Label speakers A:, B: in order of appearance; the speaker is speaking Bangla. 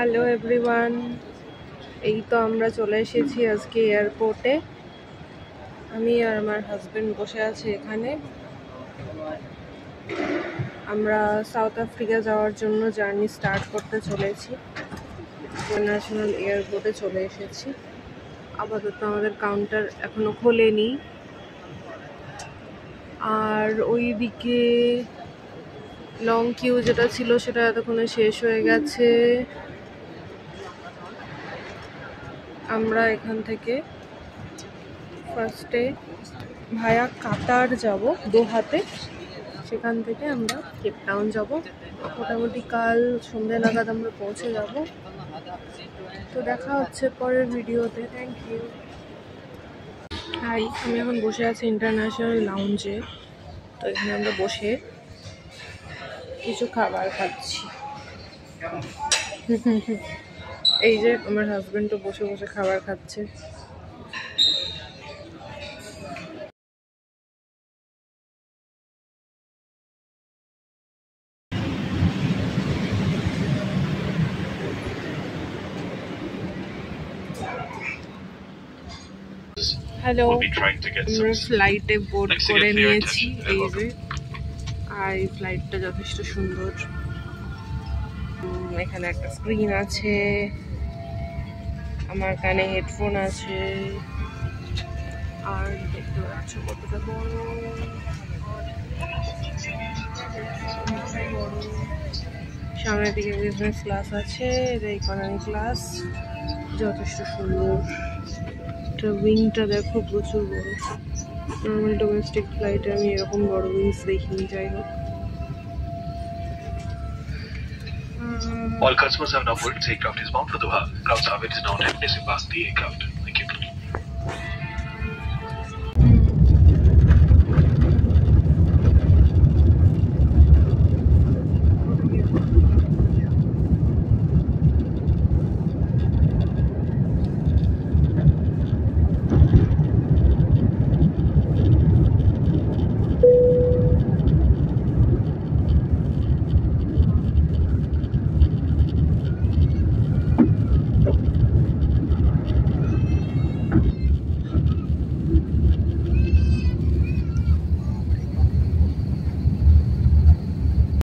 A: হ্যালো এভরিওয়ান, এই তো আমরা চলে এসেছি আজকে এয়ারপোর্টে। আমি আর আমার হাজবেন্ড বসে আছি এখানে। আমরা সাউথ আফ্রিকা যাওয়ার জন্য জার্নি স্টার্ট করতে চলেছি। ইন্টারন্যাশনাল এয়ারপোর্টে চলে এসেছি। আপাতত আমাদের কাউন্টার এখনো খোলেনি। আর ওইদিকে লং কিউ যেটা ছিল সেটা এতক্ষণে শেষ হয়ে গেছে। আমরা এখান থেকে ফার্স্টে ভায়া কাতার যাব দোহাতে, সেখান থেকে আমরা কেপ টাউন যাব। মোটামুটি কাল সন্ধ্যে নাগাদ আমরা পৌঁছে যাব। তো দেখা হচ্ছে পরের ভিডিওতে। Thank you. হাই, আমি এখন বসে আছি ইন্টারন্যাশনাল লাউঞ্জে। তো এখানে আমরা বসে কিছু খাবার খাচ্ছি। এই যে আমার হাজবেন্ডও বসে বসে খাবার খাচ্ছে। হ্যালো, আমরা ফ্লাইটে বোর্ড করে নিয়েছি। এই যে, আর এই ফ্লাইটটা যথেষ্ট সুন্দর। এখানে একটা স্ক্রিন আছে, আমার কানে হেডফোন আছে, আর দেখতে পাচ্ছ কতটা বড়। সামনের দিকে বিজনেস ক্লাস আছে, এটা ইকোনমি ক্লাস। যথেষ্ট সুন্দর। উইংটা দেখো, প্রচুর বড়। নর্মাল ডোমেস্টিক ফ্লাইটে আমি এরকম বড় উইংস দেখিনি। যাই হোক,
B: All customers have now boarded. Aircraft is bound for Doha. Ground service is now disembark the aircraft.